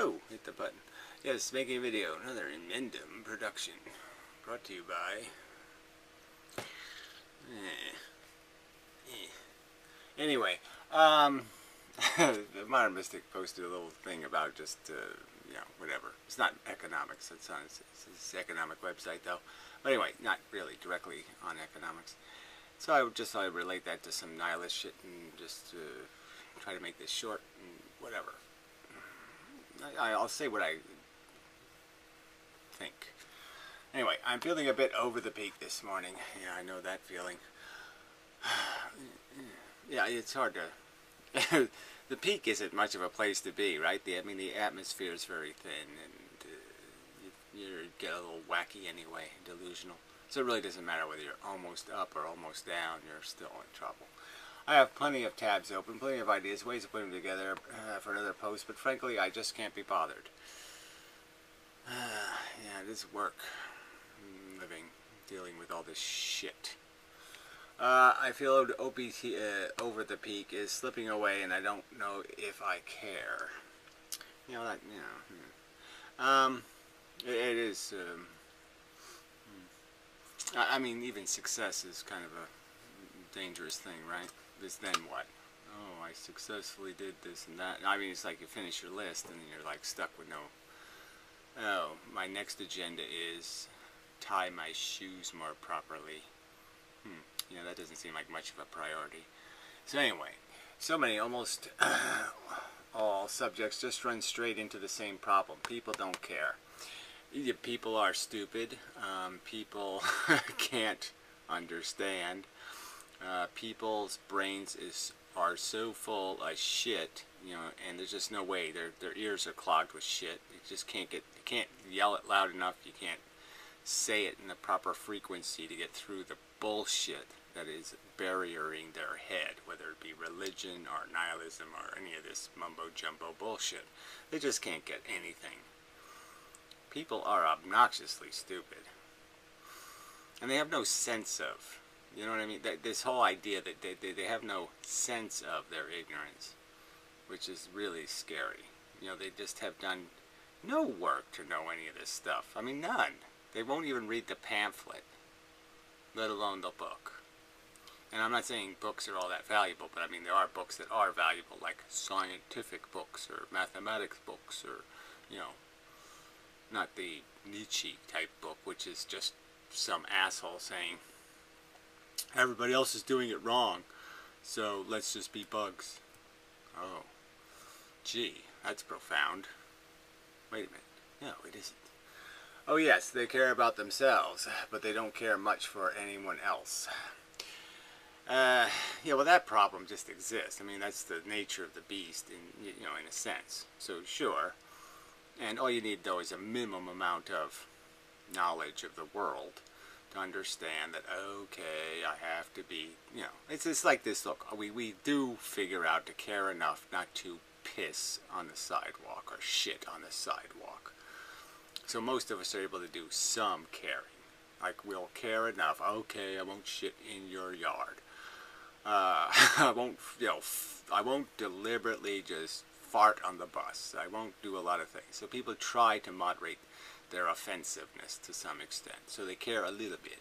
Oh, hit the button. Yes, making a video. Another Emendum production. Brought to you by... Anyway, the Modern Mystic posted a little thing about just, you know, whatever. It's not economics. It's on it's economic website, though. But anyway, not really directly on economics. So I just thought I'd relate that to some nihilist shit and just try to make this short and whatever. I'll say what I think. Anyway, I'm feeling a bit over the peak this morning. Yeah, I know that feeling. Yeah, it's hard to... The peak isn't much of a place to be, right? I mean, the atmosphere is very thin, and you get a little wacky anyway, delusional. So it really doesn't matter whether you're almost up or almost down, you're still in trouble. I have plenty of tabs open, plenty of ideas, ways to put them together for another post, but frankly, I just can't be bothered. Yeah, it is work. Living, dealing with all this shit. I feel OBT, over the peak is slipping away, and I don't know if I care. You know, that, you know. It is, I mean, even success is kind of a dangerous thing, right? Because then what? Oh, I successfully did this and that. I mean, it's like you finish your list, and then you're like stuck with no... Oh, my next agenda is tie my shoes more properly. You know, that doesn't seem like much of a priority. So anyway, so many, almost all subjects just run straight into the same problem. People don't care. People are stupid. People can't understand. People's brains are so full of shit, you know, and there's just no way. Their ears are clogged with shit. You just can't get, you can't yell it loud enough. You can't say it in the proper frequency to get through the bullshit that is barriering their head, whether it be religion or nihilism or any of this mumbo-jumbo bullshit. They just can't get anything. People are obnoxiously stupid. And they have no sense of, you know what I mean? This whole idea that they have no sense of their ignorance, which is really scary. You know, they just have done no work to know any of this stuff. I mean, none. They won't even read the pamphlet, let alone the book. And I'm not saying books are all that valuable, but I mean, there are books that are valuable, like scientific books or mathematics books or, you know, not the Nietzsche type book, which is just some asshole saying, everybody else is doing it wrong, so let's just be bugs. Oh, gee, that's profound. Wait a minute. No, it isn't. Oh yes, they care about themselves, but they don't care much for anyone else. Yeah, well, that problem just exists. I mean, that's the nature of the beast, in, you know, in a sense. So sure, and all you need though is a minimum amount of knowledge of the world to understand that, okay, I have to be, you know, it's like this. Look, we do figure out to care enough not to piss on the sidewalk or shit on the sidewalk. So most of us are able to do some caring. Like, we'll care enough. Okay, I won't shit in your yard. I won't, you know, I won't deliberately just fart on the bus. I won't do a lot of things. So people try to moderate their offensiveness to some extent. So they care a little bit.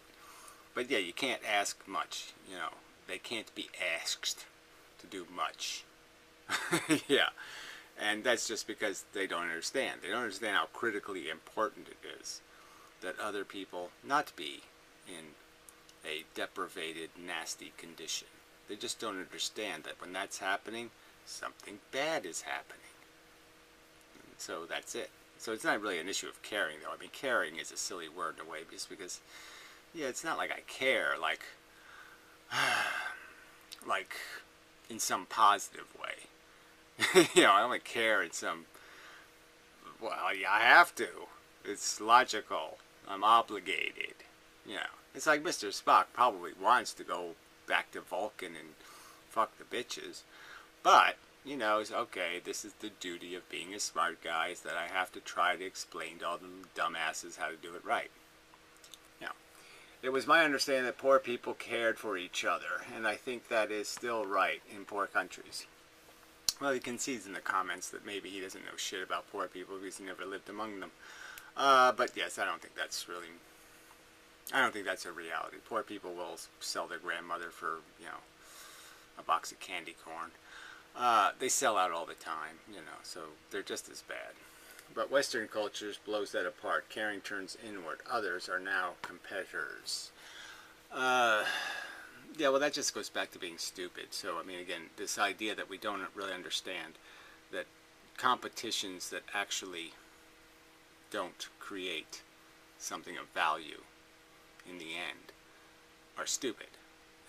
But yeah, you can't ask much. You know, they can't be asked to do much. Yeah. And that's just because they don't understand. They don't understand how critically important it is that other people not be in a deprivated, nasty condition. They just don't understand that when that's happening, something bad is happening. And so that's it. So it's not really an issue of caring, though. I mean, caring is a silly word in a way, just because, yeah, it's not like I care, like in some positive way. You know, I don't care in some, well, yeah, I have to. It's logical. I'm obligated. You know, it's like Mr. Spock probably wants to go back to Vulcan and fuck the bitches. But, you know, it's okay, this is the duty of being a smart guy, is that I have to try to explain to all the dumbasses how to do it right. You know, it was my understanding that poor people cared for each other, and I think that is still right in poor countries. Well, he concedes in the comments that maybe he doesn't know shit about poor people because he never lived among them. But yes, I don't think that's really... I don't think that's a reality. Poor people will sell their grandmother for, you know, a box of candy corn. They sell out all the time, you know, so they're just as bad. But Western cultures blows that apart. Caring turns inward. Others are now competitors. Yeah, well, that just goes back to being stupid. So, I mean, again, this idea that we don't really understand that competitions that actually don't create something of value in the end are stupid.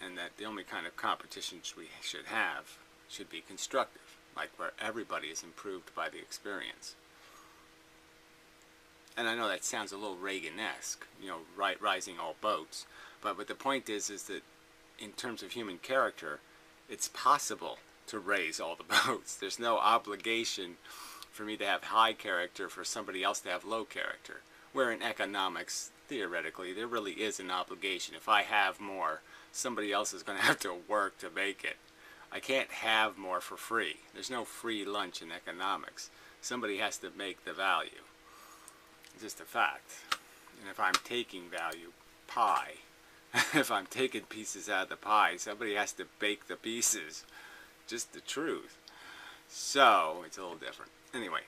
And that the only kind of competitions we should have should be constructive, like where everybody is improved by the experience. And I know that sounds a little Reagan-esque, you know, rising all boats. But the point is that in terms of human character, it's possible to raise all the boats. There's no obligation for me to have high character for somebody else to have low character. Where in economics, theoretically, there really is an obligation. If I have more, somebody else is going to have to work to make it. I can't have more for free. There's no free lunch in economics. Somebody has to make the value. It's just a fact. And if I'm taking value, pie, if I'm taking pieces out of the pie, somebody has to bake the pieces. Just the truth. So, it's a little different. Anyway.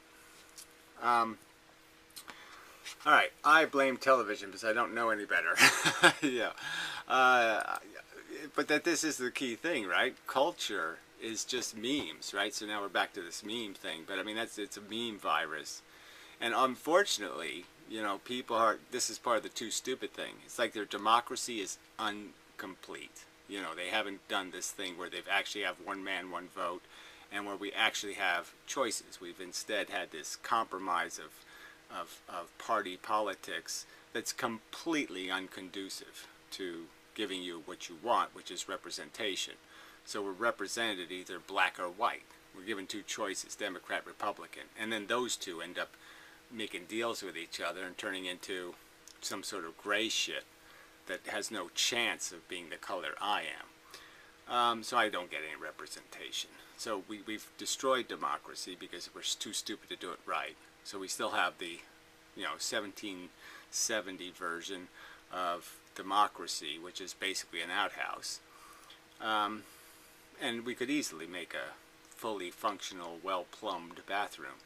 Alright, I blame television because I don't know any better. Yeah. But that this is the key thing, right? Culture is just memes, right? So now we're back to this meme thing. But I mean, it's a meme virus. And unfortunately, you know, people are, this is part of the too stupid thing. It's like their democracy is incomplete. You know, they haven't done this thing where they've actually have one man, one vote, and where we actually have choices. We've instead had this compromise of party politics that's completely unconducive to giving you what you want, which is representation. So we're represented either black or white. We're given two choices, Democrat, Republican, and then those two end up making deals with each other and turning into some sort of gray shit that has no chance of being the color I am. So I don't get any representation. So we've destroyed democracy because we're too stupid to do it right. So we still have the, you know, 1770 version of democracy, which is basically an outhouse. And we could easily make a fully functional, well-plumbed bathroom.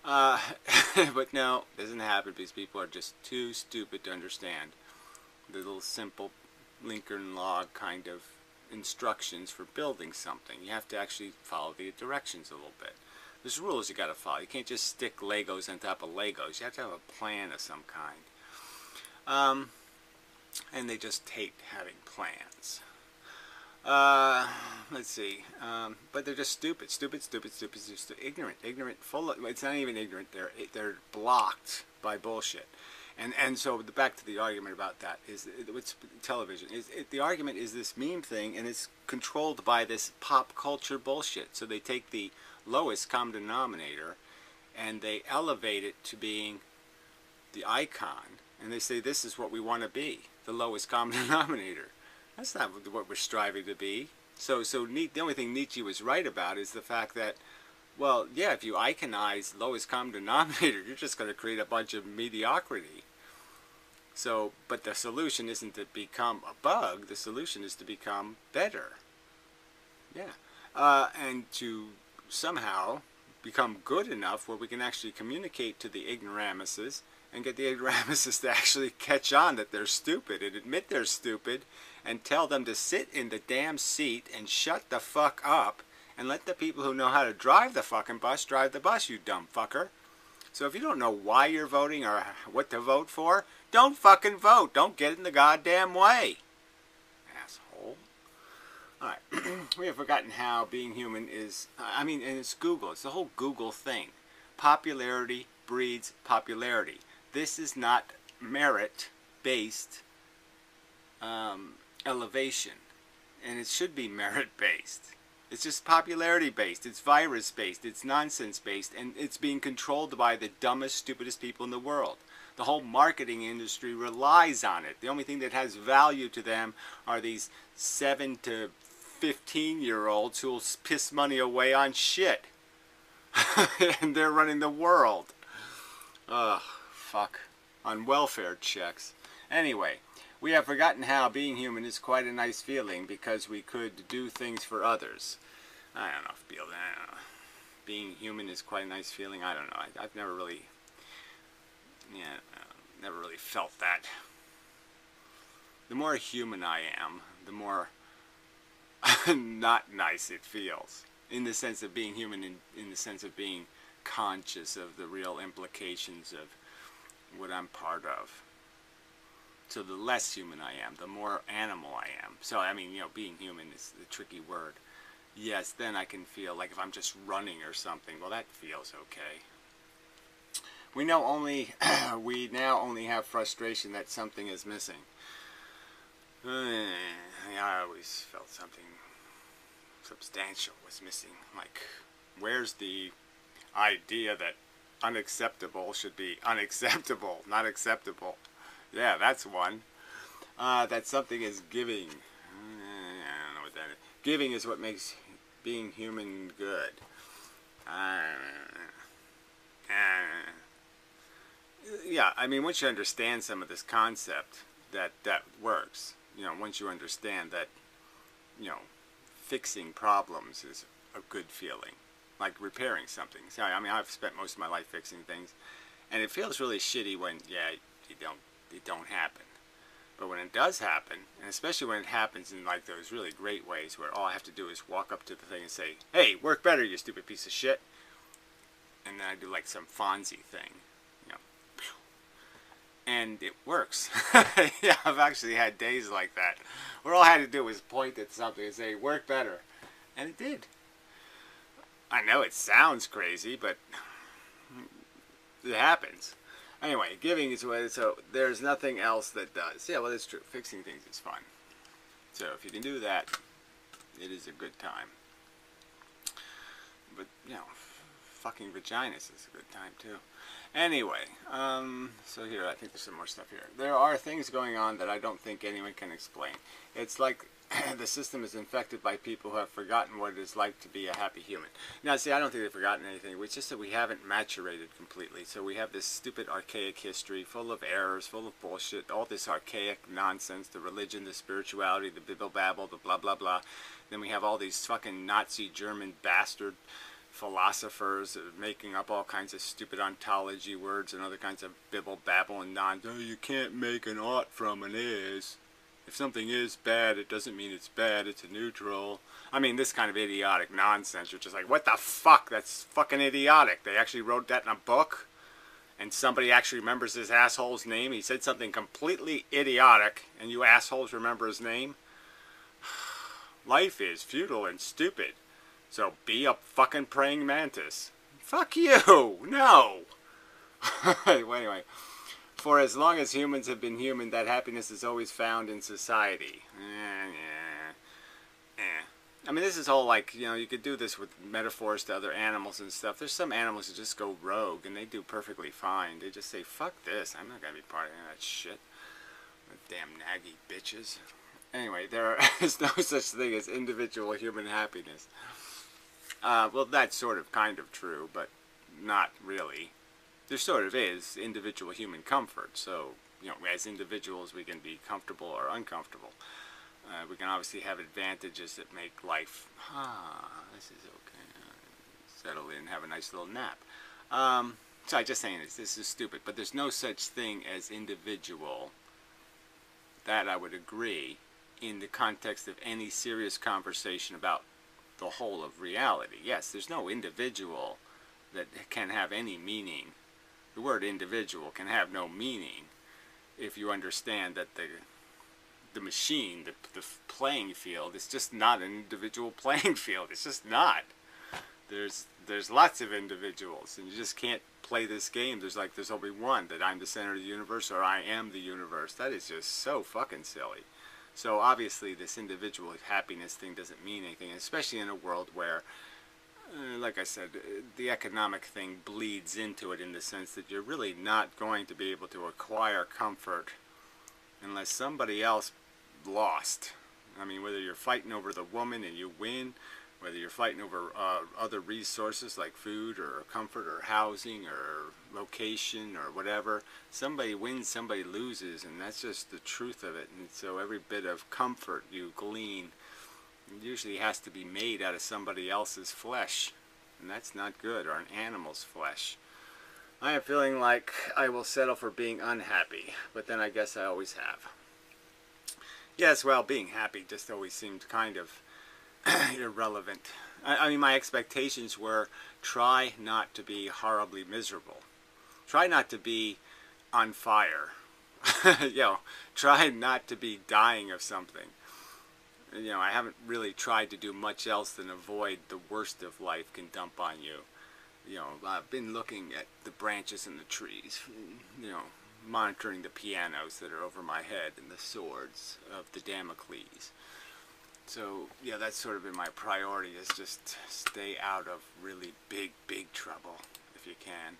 But no, it doesn't happen because people are just too stupid to understand the little simple Lincoln log kind of instructions for building something. You have to actually follow the directions a little bit. There's rules you got to follow. You can't just stick Legos on top of Legos. You have to have a plan of some kind. And they just hate having plans. Let's see. But they're just stupid, ignorant, full of, it's not even ignorant. They're blocked by bullshit. And so back to the argument about that is what's television is the argument is this meme thing, and it's controlled by this pop culture bullshit. So they take the lowest common denominator and they elevate it to being the icon, and they say this is what we want to be, the lowest common denominator. That's not what we're striving to be. So the only thing Nietzsche was right about is the fact that, well, yeah, if you iconize lowest common denominator, you're just going to create a bunch of mediocrity. So, but the solution isn't to become a bug. The solution is to become better. Yeah. And to somehow become good enough where we can actually communicate to the ignoramuses and get the ignoramuses to actually catch on that they're stupid and admit they're stupid and tell them to sit in the damn seat and shut the fuck up and let the people who know how to drive the fucking bus drive the bus, you dumb fucker. So if you don't know why you're voting or what to vote for, don't fucking vote. Don't get in the goddamn way. Asshole. Alright, we have forgotten how being human is, I mean, and it's Google. It's the whole Google thing. Popularity breeds popularity. This is not merit-based elevation. And it should be merit-based. It's just popularity-based. It's virus-based. It's nonsense-based. And it's being controlled by the dumbest, stupidest people in the world. The whole marketing industry relies on it. The only thing that has value to them are these 7 to 15-year-olds who'll piss money away on shit. And they're running the world. Ugh, fuck. On welfare checks. Anyway, we have forgotten how being human is quite a nice feeling because we could do things for others. I don't know if being human is quite a nice feeling. I don't know. I've never really, never really felt that. The more human I am, the more not nice it feels. In the sense of being human, in the sense of being conscious of the real implications of what I'm part of. So the less human I am, the more animal I am. So I mean, being human is the tricky word. Yes, then I can feel like if I'm just running or something, well, that feels okay. We now only have frustration that something is missing. I always felt something substantial was missing. Like, where's the idea that unacceptable should be unacceptable, not acceptable? Yeah, that's one. That something is giving. I don't know what that is. Giving is what makes being human good. Yeah, I mean, once you understand some of this concept, that works. Once you understand that, fixing problems is a good feeling. Like repairing something. So, I mean, I've spent most of my life fixing things, and it feels really shitty when, it don't happen. But when it does happen, and especially when it happens in like those really great ways where all I have to do is walk up to the thing and say, "Hey, work better, you stupid piece of shit," and then I do like some Fonzie thing, and it works. Yeah, I've actually had days like that where all I had to do was point at something and say, "Work better," and it did. I know it sounds crazy, but it happens. Anyway, giving is what, so there's nothing else that does. Yeah, well, that's true. Fixing things is fun. So if you can do that, it is a good time. But, fucking vaginas is a good time, too. Anyway, so here, I think there's some more stuff here. There are things going on that I don't think anyone can explain. It's like the system is infected by people who have forgotten what it is like to be a happy human. Now, see, I don't think they've forgotten anything. It's just that we haven't maturated completely. So we have this stupid, archaic history full of errors, full of bullshit, all this archaic nonsense, the religion, the spirituality, the bibble-babble, the blah-blah-blah. Then we have all these fucking Nazi German bastard philosophers making up all kinds of stupid ontology words and other kinds of bibble-babble and you can't make an ought from an is. If something is bad, it doesn't mean it's bad, it's a neutral. I mean, this kind of idiotic nonsense, you're just like, what the fuck? That's fucking idiotic. They actually wrote that in a book, and somebody actually remembers this asshole's name. He said something completely idiotic, and you assholes remember his name? Life is futile and stupid, so be a fucking praying mantis. Fuck you! No! Well, anyway. For as long as humans have been human, that happiness is always found in society. I mean, this is all like, you could do this with metaphors to other animals and stuff. There's some animals that just go rogue, and they do perfectly fine. They just say, fuck this, I'm not going to be part of that shit. Damn naggy bitches. Anyway, there is no such thing as individual human happiness. Well, that's sort of kind of true, but not really. There sort of is individual human comfort, so, as individuals we can be comfortable or uncomfortable. We can obviously have advantages that make life, this is okay, settle in, have a nice little nap. So I'm just saying this is stupid, but there's no such thing as individual. That I would agree in the context of any serious conversation about the whole of reality. Yes, there's no individual that can have any meaning. The word individual can have no meaning if you understand that the machine, the playing field, is just not an individual playing field. It's just not. There's lots of individuals, and you just can't play this game. There's only one, that I'm the center of the universe, or I am the universe. That is just so fucking silly. So obviously this individual happiness thing doesn't mean anything, especially in a world where, like I said, the economic thing bleeds into it in the sense that you're really not going to be able to acquire comfort unless somebody else lost. I mean, whether you're fighting over the woman and you win, whether you're fighting over other resources like food or comfort or housing or location or whatever, somebody wins, somebody loses, and that's just the truth of it. And so every bit of comfort you glean usually has to be made out of somebody else's flesh, and that's not good, or an animal's flesh. I am feeling like I will settle for being unhappy, but then I guess I always have. Yes, well, being happy just always seemed kind of irrelevant. I mean, my expectations were, try not to be horribly miserable. Try not to be on fire. Try not to be dying of something. I haven't really tried to do much else than avoid the worst of life can dump on you. I've been looking at the branches in the trees, monitoring the pianos that are over my head and the swords of the Damocles. So, yeah, that's sort of been my priority, is just stay out of really big, big trouble if you can.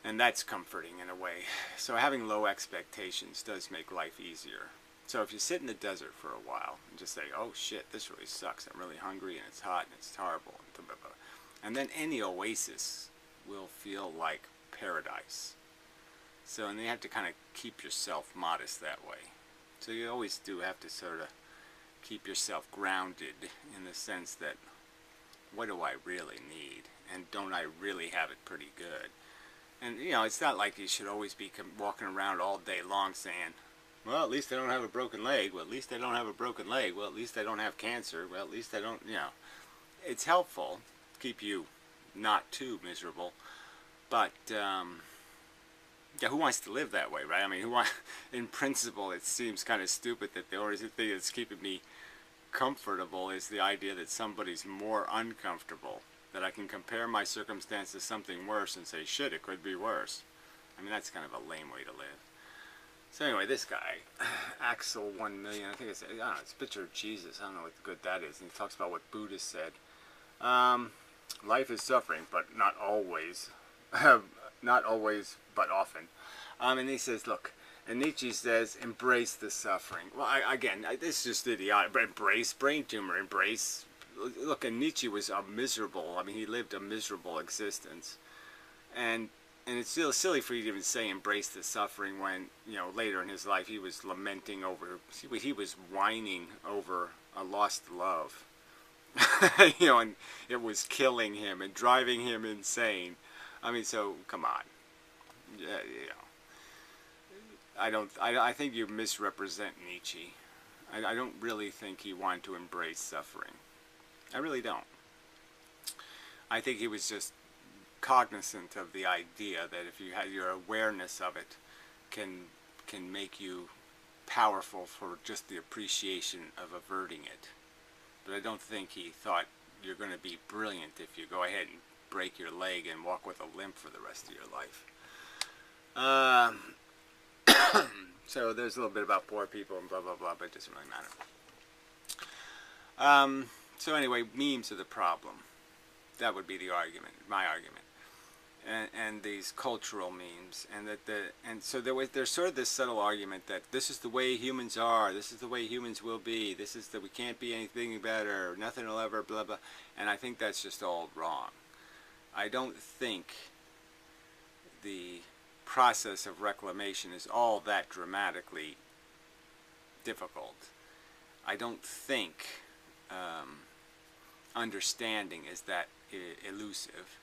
And that's comforting in a way. So having low expectations does make life easier. So if you sit in the desert for a while and just say, oh shit, this really sucks, I'm really hungry and it's hot and it's horrible, and then any oasis will feel like paradise. So, and you have to kind of keep yourself modest that way. So you always do have to sort of keep yourself grounded in the sense that, what do I really need? And don't I really have it pretty good? And, it's not like you should always be walking around all day long saying, well, at least I don't have a broken leg. Well, at least I don't have a broken leg. Well, at least I don't have cancer. Well, at least I don't, It's helpful to keep you not too miserable. But, who wants to live that way, right? I mean, in principle, it seems kind of stupid that the only thing that's keeping me comfortable is the idea that somebody's more uncomfortable. That I can compare my circumstance to something worse and say, shit, it could be worse. I mean, that's kind of a lame way to live. So anyway, this guy, Axel 1 million, I think it's a picture of Jesus. I don't know what good that is. And he talks about what Buddha said. Life is suffering, but not always. Not always, but often. And he says, look, and Nietzsche says, embrace the suffering. Well, again, this is just idiotic. Embrace brain tumor, embrace. Look, and Nietzsche was he lived a miserable existence. And it's still silly for you to even say embrace the suffering when, later in his life he was lamenting over, he was whining over a lost love. And it was killing him and driving him insane. I mean, so, come on. I think you misrepresent Nietzsche. I don't really think he wanted to embrace suffering. I really don't. I think he was just cognizant of the idea that if you had your awareness of it can make you powerful for just the appreciation of averting it. But I don't think he thought you're going to be brilliant if you go ahead and break your leg and walk with a limp for the rest of your life. So there's a little bit about poor people and blah blah blah, but it doesn't really matter. So anyway, memes are the problem. That would be the argument, my argument. And these cultural memes, and so there's sort of this subtle argument that this is the way humans are, this is the way humans will be, this is that we can't be anything better, nothing will ever blah blah, and I think that's just all wrong. I don't think the process of reclamation is all that dramatically difficult. I don't think understanding is that elusive.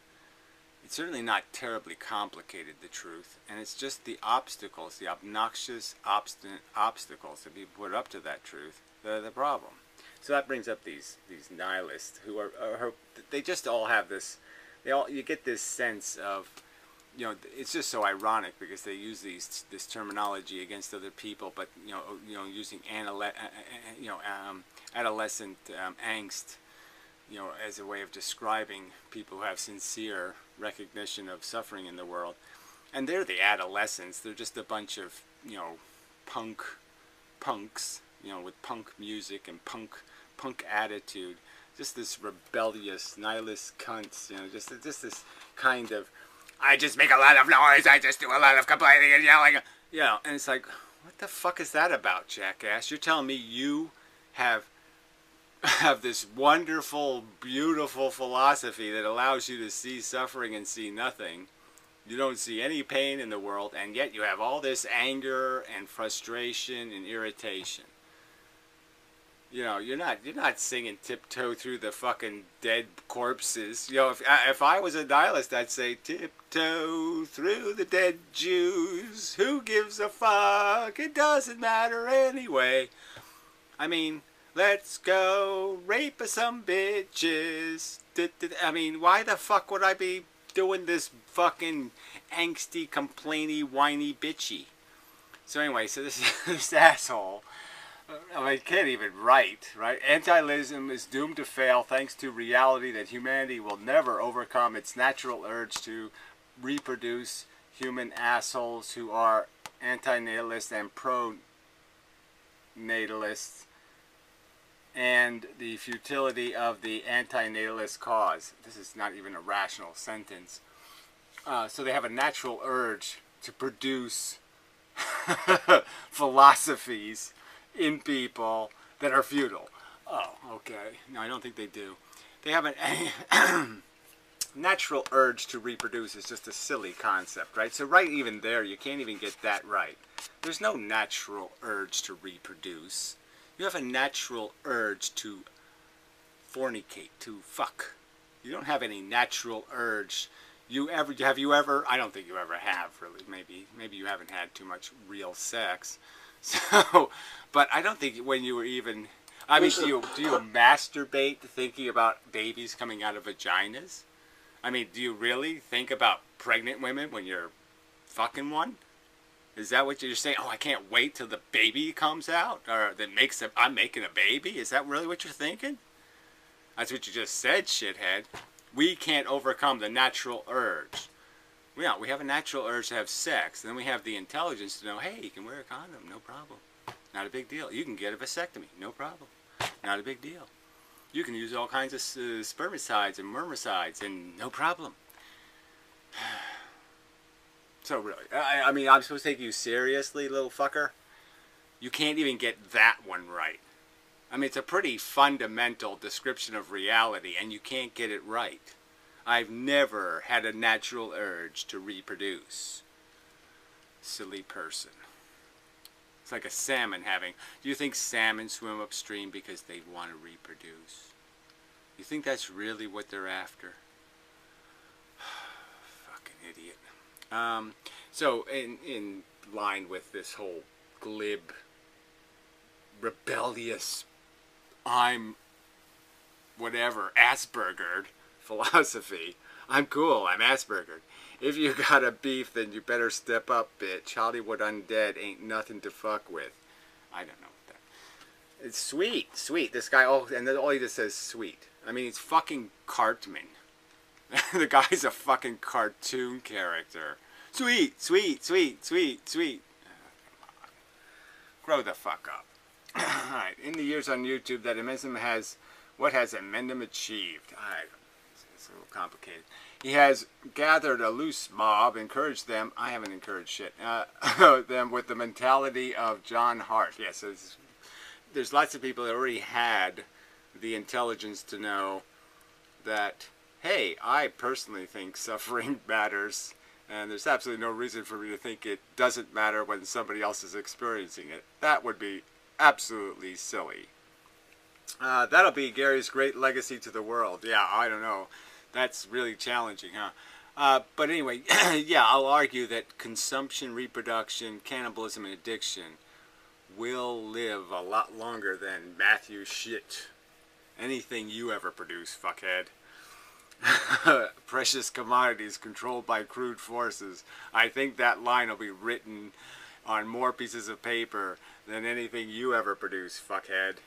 It's certainly not terribly complicated, the truth, and it's just the obstacles, the obnoxious, obstinate obstacles that people put up to that truth that are the problem. So that brings up these nihilists who are they just all have this, you get this sense of, it's just so ironic because they use this terminology against other people, but using adolescent angst, as a way of describing people who have sincere recognition of suffering in the world. And they're the adolescents. They're just a bunch of, punks, with punk music and punk attitude. Just this rebellious, nihilist cunts, just this kind of, I just make a lot of noise, I just do a lot of complaining and yelling. And it's like, What the fuck is that about, jackass? You're telling me you have this wonderful, beautiful philosophy that allows you to see suffering and see nothing. You don't see any pain in the world, and yet you have all this anger and frustration and irritation. You know, you're not singing Tiptoe Through the Fucking Dead Corpses. You know, if I was a nihilist, I'd say tiptoe through the dead Jews. Who gives a fuck? It doesn't matter anyway. I mean, let's go rape some bitches. I mean, why the fuck would I be doing this fucking angsty, complainy, whiny, bitchy? So anyway, so this asshole, I mean, I can't even write, right? Anti-Islam is doomed to fail thanks to reality that humanity will never overcome its natural urge to reproduce. Human assholes who are anti-natalist and pro-natalist, and the futility of the anti-natalist cause. This is not even a rational sentence. So they have a natural urge to produce philosophies in people that are futile. Oh, okay. No, I don't think they do. They have a natural urge to reproduce is just a silly concept, right? So right even there, you can't even get that right. There's no natural urge to reproduce. You have a natural urge to fornicate, to fuck. You don't have any natural urge. Have you ever? I don't think you ever have, really. Maybe you haven't had too much real sex. So, but I don't think when you were even, I mean, do you masturbate thinking about babies coming out of vaginas? I mean, do you really think about pregnant women when you're fucking one? Is that what you're saying? Oh, I can't wait till the baby comes out, or that I'm making a baby? Is that really what you're thinking? That's what you just said, shithead. We can't overcome the natural urge. Yeah, we have a natural urge to have sex, and then we have the intelligence to know, hey, you can wear a condom, no problem. Not a big deal. You can get a vasectomy, no problem. Not a big deal. You can use all kinds of spermicides and myrmicides, and no problem. So really, I mean, I'm supposed to take you seriously, little fucker? You can't even get that one right. I mean, it's a pretty fundamental description of reality, and you can't get it right. I've never had a natural urge to reproduce. Silly person. It's like a salmon having... Do you think salmon swim upstream because they want to reproduce? You think that's really what they're after? Fucking idiot. So, in line with this whole glib, rebellious, I'm whatever, Aspergered philosophy. I'm cool, I'm Aspergered. If you got a beef, then you better step up, bitch. Hollywood Undead ain't nothing to fuck with. I don't know what that. It's sweet, sweet. This guy, and then all he just says sweet. I mean, it's fucking Cartman. The guy's a fucking cartoon character. Sweet, sweet, sweet, sweet, sweet. Grow the fuck up. Alright, in the years on YouTube that Eminem has, what has Eminem achieved? It's a little complicated. He has gathered a loose mob, encouraged them, I haven't encouraged shit, them with the mentality of John Hart. Yes, there's lots of people that already had the intelligence to know that, hey, I personally think suffering matters, and there's absolutely no reason for me to think it doesn't matter when somebody else is experiencing it. That would be absolutely silly. That'll be Gary's great legacy to the world. Yeah, I don't know. That's really challenging, huh? But anyway, yeah, I'll argue that consumption, reproduction, cannibalism, and addiction will live a lot longer than Matthew shit. Anything you ever produce, fuckhead. Precious commodities controlled by crude forces. I think that line will be written on more pieces of paper than anything you ever produce, fuckhead.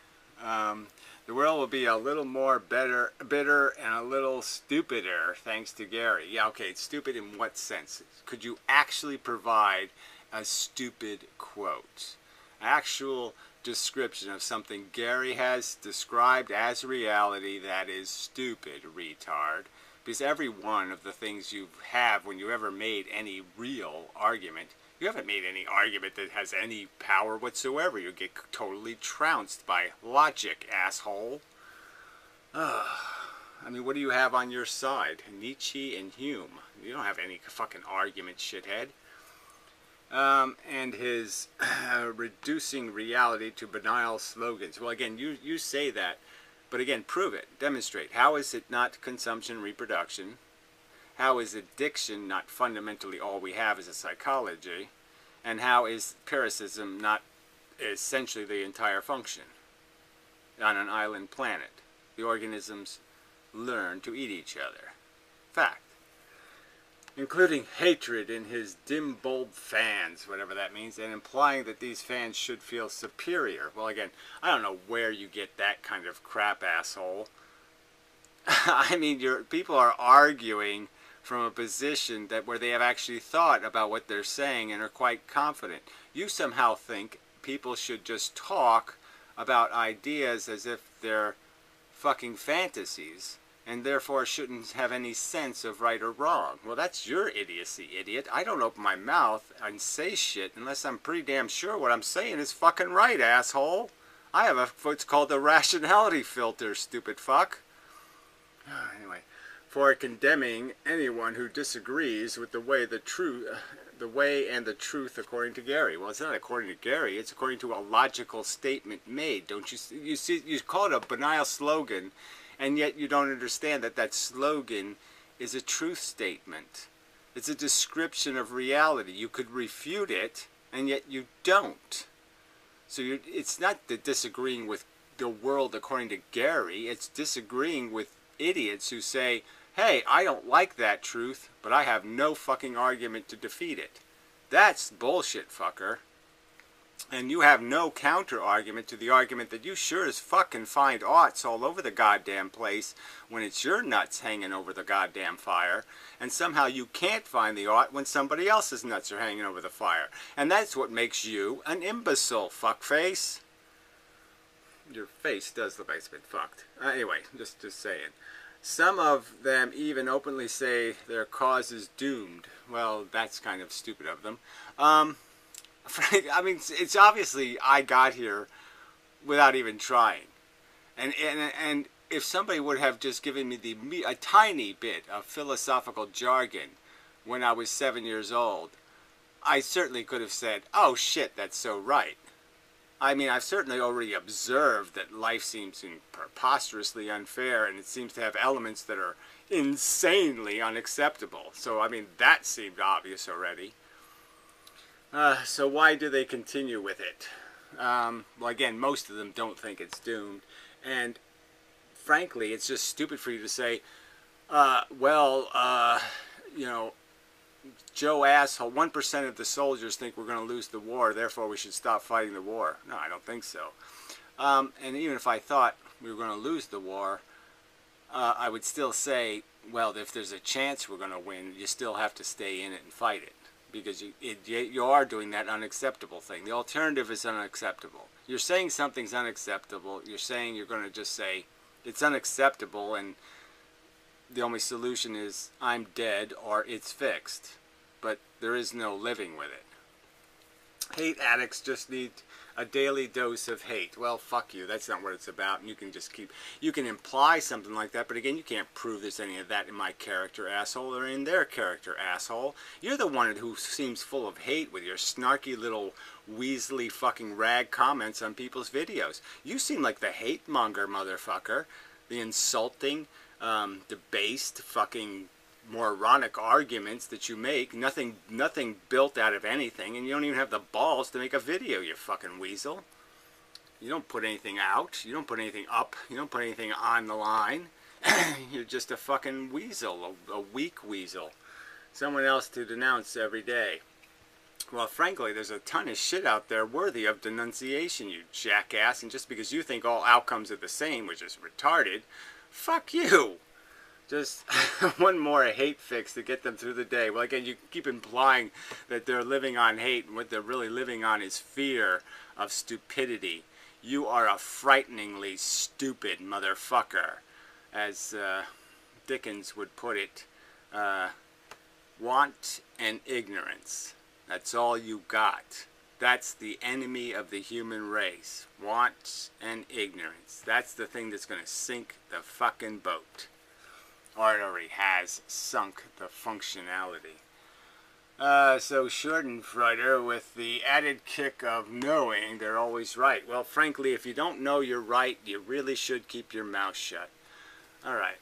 The world will be a little more bitter and a little stupider thanks to Gary. Yeah, okay, stupid in what sense? Could you actually provide a stupid quote? Actual description of something Gary has described as reality that is stupid, retard. Because every one of the things you have when you ever made any real argument, You haven't made any argument that has any power whatsoever. You get totally trounced by logic, asshole. I mean, what do you have on your side? Nietzsche and Hume. You don't have any fucking argument, shithead. And his reducing reality to banal slogans. Well, again, you say that, but again, prove it. Demonstrate. How is it not consumption, reproduction? How is addiction not fundamentally all we have as a psychology? And how is parasitism not essentially the entire function on an island planet? The organisms learn to eat each other. Fact. Including hatred in his dim bulb fans, whatever that means, and implying that these fans should feel superior. Well, again, I don't know where you get that kind of crap, asshole. I mean, people are arguing from a position that where they have actually thought about what they're saying and are quite confident. You somehow think people should just talk about ideas as if they're fucking fantasies, and therefore shouldn't have any sense of right or wrong. Well, that's your idiocy, idiot. I don't open my mouth and say shit unless I'm pretty damn sure what I'm saying is fucking right, asshole. I have what's called a rationality filter, stupid fuck. Anyway, for condemning anyone who disagrees with the way and the truth according to Gary. Well, it's not according to Gary. It's according to a logical statement made. Don't you see? You call it a banal slogan, and yet you don't understand that that slogan is a truth statement. It's a description of reality. You could refute it, and yet you don't. So it's not the disagreeing with the world according to Gary. It's disagreeing with idiots who say, hey, I don't like that truth, but I have no fucking argument to defeat it. That's bullshit, fucker. And you have no counter-argument to the argument that you sure as fuck can find oughts all over the goddamn place when it's your nuts hanging over the goddamn fire, and somehow you can't find the ought when somebody else's nuts are hanging over the fire. And that's what makes you an imbecile, fuckface. Your face does look like it's been fucked. Anyway, just saying. Some of them even openly say their cause is doomed. Well, that's kind of stupid of them. I mean, it's obviously I got here without even trying. And if somebody would have just given me a tiny bit of philosophical jargon when I was 7 years old, I certainly could have said, oh shit, that's so right. I mean, I've certainly already observed that life seems preposterously unfair, and it seems to have elements that are insanely unacceptable. So, I mean, that seemed obvious already. So why do they continue with it? Well, again, most of them don't think it's doomed. And, frankly, it's just stupid for you to say, you know, Joe asshole, 1% of the soldiers think we're going to lose the war, therefore we should stop fighting the war. No, I don't think so. And even if I thought we were going to lose the war, I would still say, well, if there's a chance we're going to win, you still have to stay in it and fight it. Because you are doing that unacceptable thing. The alternative is unacceptable. You're saying something's unacceptable. You're saying you're going to just say, it's unacceptable, and the only solution is I'm dead or it's fixed. But there is no living with it. Hate addicts just need a daily dose of hate. Well, fuck you. That's not what it's about. And you can just you can imply something like that, but again, you can't prove there's any of that in my character, asshole, or in their character, asshole. You're the one who seems full of hate with your snarky little weaselly fucking rag comments on people's videos. You seem like the hate monger, motherfucker. The insulting, debased, fucking moronic arguments that you make, nothing built out of anything, and you don't even have the balls to make a video, you fucking weasel. You don't put anything out, you don't put anything up, you don't put anything on the line. You're just a fucking weasel, a weak weasel. Someone else to denounce every day. Well, frankly, there's a ton of shit out there worthy of denunciation, you jackass, and just because you think all outcomes are the same, which is retarded, fuck you. Just one more hate fix to get them through the day. Well, again, you keep implying that they're living on hate, and what they're really living on is fear of stupidity. You are a frighteningly stupid motherfucker. As Dickens would put it, want and ignorance. That's all you got. That's the enemy of the human race. Want and ignorance. That's the thing that's going to sink the fucking boat. Or it already has sunk the functionality. So Schadenfreude with the added kick of knowing they're always right. Well, frankly, if you don't know you're right, you really should keep your mouth shut. Alright.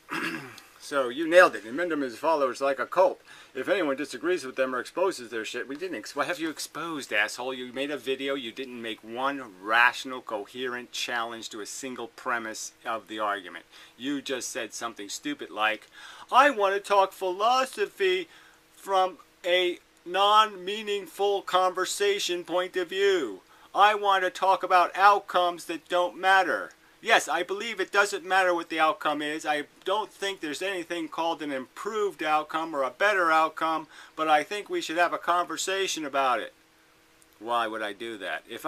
So you nailed it. Remember his followers like a cult. If anyone disagrees with them or exposes their shit, what have you exposed, asshole? You made a video, you didn't make one rational, coherent challenge to a single premise of the argument. You just said something stupid like, I want to talk philosophy from a non-meaningful conversation point of view. I want to talk about outcomes that don't matter. Yes, I believe it doesn't matter what the outcome is. I don't think there's anything called an improved outcome or a better outcome, but I think we should have a conversation about it. Why would I do that? If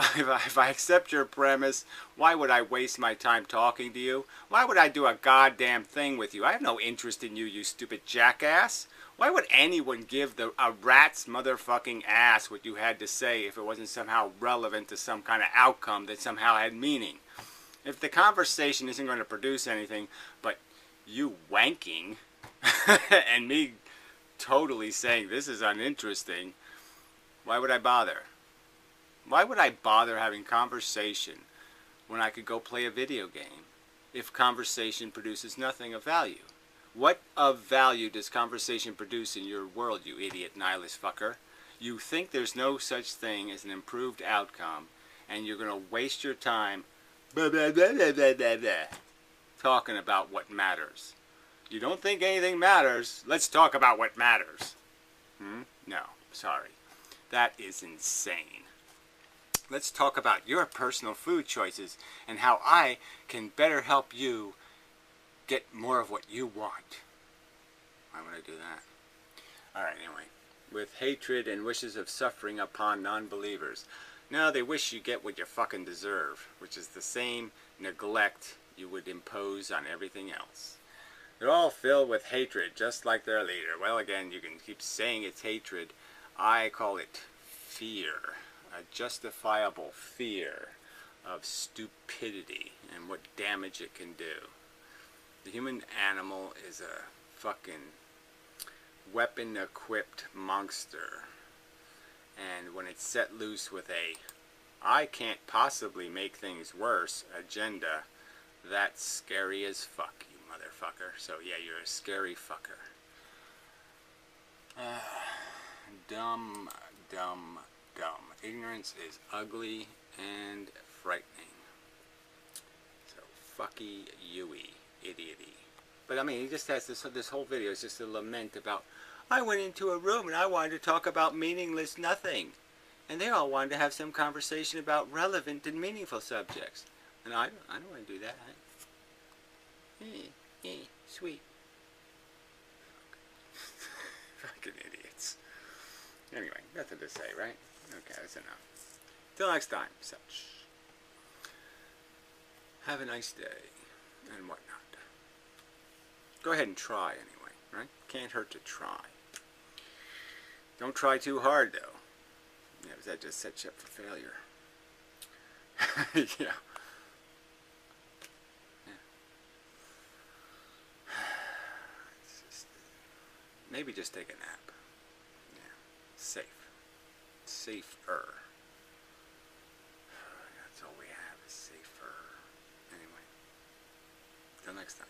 I accept your premise, why would I waste my time talking to you? Why would I do a goddamn thing with you? I have no interest in you, you stupid jackass. Why would anyone give a rat's motherfucking ass what you had to say if it wasn't somehow relevant to some kind of outcome that somehow had meaning? If the conversation isn't going to produce anything but you wanking and me totally saying this is uninteresting, why would I bother? Why would I bother having conversation when I could go play a video game if conversation produces nothing of value? What of value does conversation produce in your world, you idiot nihilist fucker? You think there's no such thing as an improved outcome, and you're going to waste your time blah, blah, blah, blah, blah, blah, blah, talking about what matters. You don't think anything matters? Let's talk about what matters. No, sorry. That is insane. Let's talk about your personal food choices and how I can better help you get more of what you want. Why would I do that? Alright, anyway. With hatred and wishes of suffering upon non-believers. No, they wish you get what you fucking deserve, which is the same neglect you would impose on everything else. They're all filled with hatred, just like their leader. Well, again, you can keep saying it's hatred. I call it fear. A justifiable fear of stupidity and what damage it can do. The human animal is a fucking weapon-equipped monster. And when it's set loose with a I can't possibly make things worse agenda, that's scary as fuck, you motherfucker. So yeah, you're a scary fucker. Dumb, dumb, dumb. Ignorance is ugly and frightening. So fucky you-y, idiot-y. But I mean, he just has this whole video is just a lament about, I went into a room and I wanted to talk about meaningless nothing. And they all wanted to have some conversation about relevant and meaningful subjects. And I don't want to do that. Sweet. Fucking idiots. Anyway, nothing to say, right? Okay, that's enough. Till next time, such. Have a nice day and whatnot. Go ahead and try anyway, right? Can't hurt to try. Don't try too hard, though. Yeah, because that just sets you up for failure. Yeah. Maybe just take a nap. Yeah. Safe. Safer. That's all we have is safer. Anyway. Till next time.